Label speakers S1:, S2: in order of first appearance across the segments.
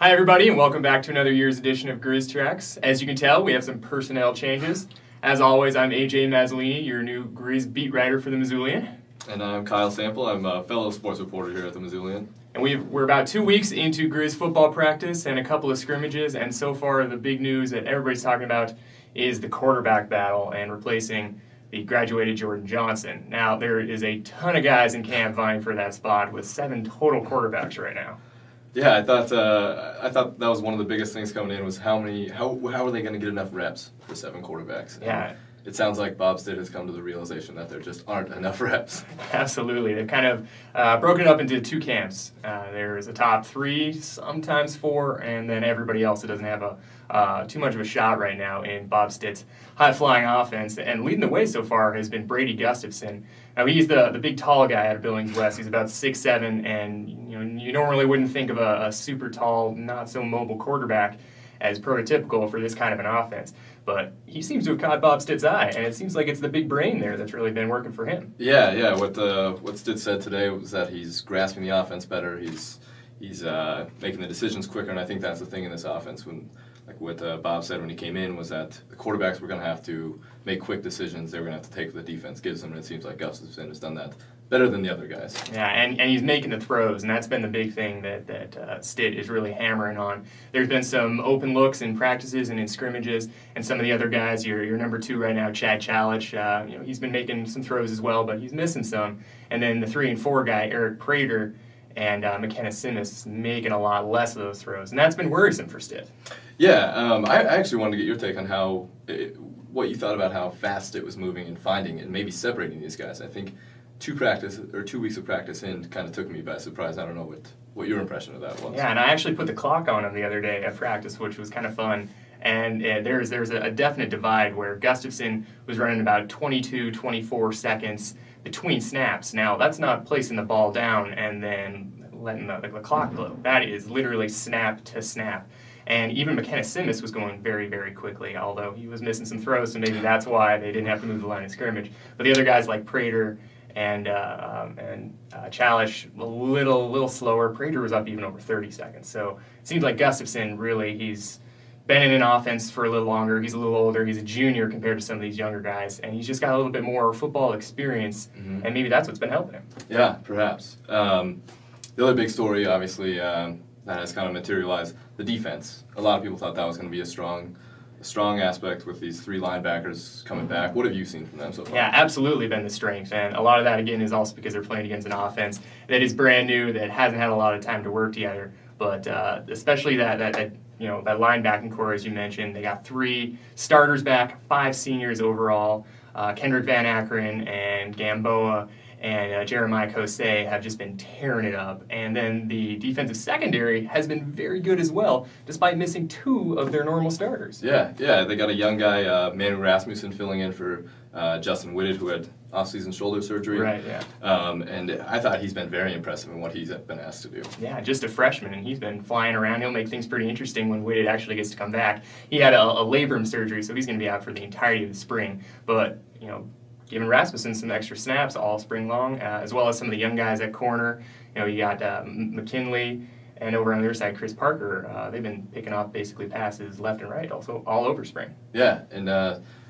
S1: Hi everybody, and welcome back to another year's edition of Griz Tracks. As you can tell, we have some personnel changes. As always, I'm AJ Mazzolini, your new Griz beat writer for the Missoulian.
S2: And I'm Kyle Sample. I'm a fellow sports reporter here at the Missoulian.
S1: And we're about 2 weeks into Griz football practice and a couple of scrimmages, and so far the big news that everybody's talking about is the quarterback battle and replacing the graduated Jordan Johnson. Now, there is a ton of guys in camp vying for that spot with 7 total quarterbacks right now.
S2: Yeah, I thought that was one of the biggest things coming in was how are they going to get enough reps for 7 quarterbacks?
S1: Yeah.
S2: And it sounds like Bob Stitt has come to the realization that there just aren't enough reps.
S1: Absolutely. They've kind of broken it up into 2 camps. There's a top 3, sometimes 4, and then everybody else that doesn't have too much of a shot right now in Bob Stitt's high-flying offense. And leading the way so far has been Brady Gustafson. Now, he's the big tall guy out of Billings West. He's about 6'7", and you normally wouldn't think of a super tall, not so mobile quarterback as prototypical for this kind of an offense. But he seems to have caught Bob Stitt's eye, and it seems like it's the big brain there that's really been working for him.
S2: Yeah. What Stitt said today was that he's grasping the offense better. He's making the decisions quicker, and I think that's the thing in this offense. Like what Bob said when he came in was that the quarterbacks were going to have to make quick decisions. They were going to have to take what the defense gives them, and it seems like Gustafson has done that better than the other guys.
S1: Yeah, and he's making the throws, and that's been the big thing that Stitt is really hammering on. There's been some open looks in practices and in scrimmages, and some of the other guys, your number 2 right now, Chad Chalich, he's been making some throws as well, but he's missing some. And then the 3 and 4 guy, Eric Prater, and McKenna Simmons making a lot less of those throws, and that's been worrisome for Stitt.
S2: Yeah, I actually wanted to get your take on what you thought about how fast it was moving and finding and maybe separating these guys. I think 2 weeks of practice in kind of took me by surprise. I don't know what your impression of that was.
S1: Yeah, and I actually put the clock on him the other day at practice, which was kind of fun. And there's a definite divide where Gustafson was running about 22, 24 seconds between snaps. Now, that's not placing the ball down and then letting the clock go. That is literally snap to snap. And even McKenna Simmons was going very, very quickly, although he was missing some throws, so maybe that's why they didn't have to move the line of scrimmage. But the other guys like Prater and Chalich, a little slower. Prater was up even over 30 seconds. So it seems like Gustafson really, he's been in an offense for a little longer. He's a little older. He's a junior compared to some of these younger guys, and he's just got a little bit more football experience, and maybe that's what's been helping him.
S2: Yeah, perhaps. The other big story, obviously, that has kind of materialized, the defense. A lot of people thought that was going to be a strong aspect with these 3 linebackers coming back. What have you seen from them so far?
S1: Yeah, absolutely been the strength, and a lot of that, again, is also because they're playing against an offense that is brand new, that hasn't had a lot of time to work together, but especially that linebacking core, as you mentioned. They got 3 starters back, 5 seniors overall. Kendrick Van Akron and Gamboa and Jeremiah Kosei have just been tearing it up. And then the defensive secondary has been very good as well, despite missing 2 of their normal starters.
S2: Yeah, they got a young guy, Manu Rasmussen, filling in for Justin Whitted, who had off-season shoulder surgery.
S1: Right, yeah.
S2: And I thought he's been very impressive in what he's been asked to do.
S1: Yeah, just a freshman, and he's been flying around. He'll make things pretty interesting when Whitted actually gets to come back. He had a labrum surgery, so he's going to be out for the entirety of the spring. But, giving Rasmussen some extra snaps all spring long, as well as some of the young guys at corner. You got McKinley, and over on the other side, Chris Parker. They've been picking off basically passes left and right, also all over spring.
S2: Yeah, and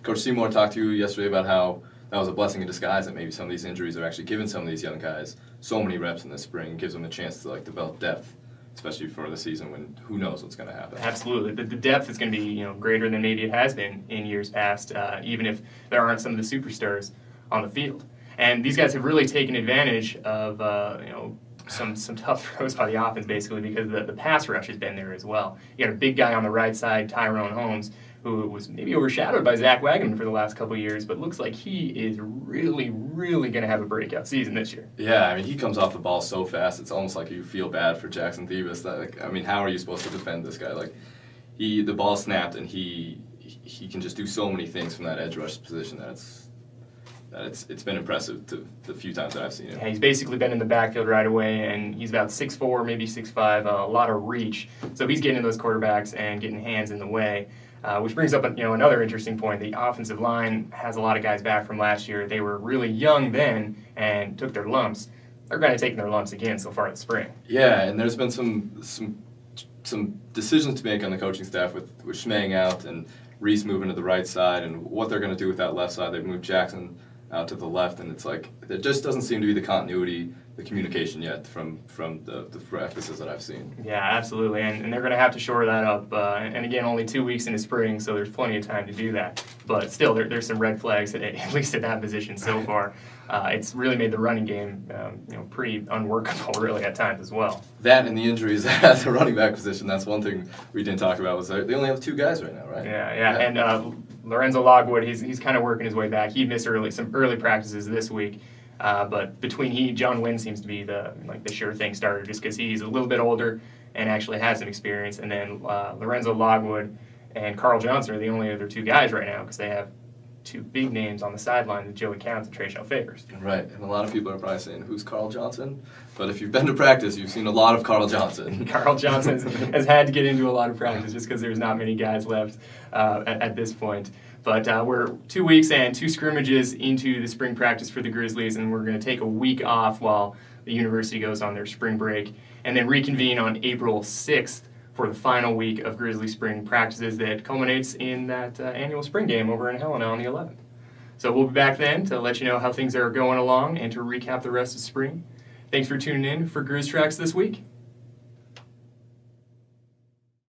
S2: Coach Seymour talked to you yesterday about how that was a blessing in disguise that maybe some of these injuries are actually giving some of these young guys so many reps in the spring, gives them a chance to develop depth, especially for the season when who knows what's going to happen.
S1: Absolutely. The depth is going to be greater than maybe it has been in years past, even if there aren't some of the superstars on the field. And these guys have really taken advantage of some tough throws by the offense, basically, because the pass rush has been there as well. You got a big guy on the right side, Tyrone Holmes, who was maybe overshadowed by Zach Wagman for the last couple of years, but looks like he is really, really going to have a breakout season this year.
S2: Yeah, he comes off the ball so fast, it's almost like you feel bad for Jackson Thebus. How are you supposed to defend this guy? The ball snapped, and he can just do so many things from that edge rush position that it's been impressive the few times that I've seen him.
S1: Yeah, he's basically been in the backfield right away, and he's about 6'4", maybe 6'5", a lot of reach. So he's getting to those quarterbacks and getting hands in the way. Which brings up another interesting point. The offensive line has a lot of guys back from last year. They were really young then and took their lumps. They're going to take their lumps again so far this spring.
S2: Yeah, and there's been some some decisions to make on the coaching staff with Schmang out and Reese moving to the right side and what they're going to do with that left side. They've moved Jackson out to the left, and it's like there just doesn't seem to be the continuity, the communication yet from the practices that I've seen.
S1: Yeah, absolutely, and they're going to have to shore that up. And again, only 2 weeks into spring, so there's plenty of time to do that. But still, there's some red flags at least at that position so far. It's really made the running game, pretty unworkable, really at times as well.
S2: That and the injuries at the running back position. That's one thing we didn't talk about. Was they only have 2 guys right now, right?
S1: Yeah. And Lorenzo Logwood, he's kind of working his way back. He missed some early practices this week. But between John Wynn seems to be the sure thing starter, just because he's a little bit older and actually has some experience. And then Lorenzo Logwood and Carl Johnson are the only other 2 guys right now, because they have 2 big names on the sideline with Joey Counts and Trayshawn Favors.
S2: Right, and a lot of people are probably saying, who's Carl Johnson? But if you've been to practice, you've seen a lot of Carl Johnson.
S1: Carl Johnson has had to get into a lot of practice just because there's not many guys left at this point. But we're 2 weeks and 2 scrimmages into the spring practice for the Grizzlies, and we're going to take a week off while the university goes on their spring break, and then reconvene on April 6th for the final week of Grizzly spring practices that culminates in that annual spring game over in Helena on the 11th. So we'll be back then to let you know how things are going along and to recap the rest of spring. Thanks for tuning in for Griz Tracks this week.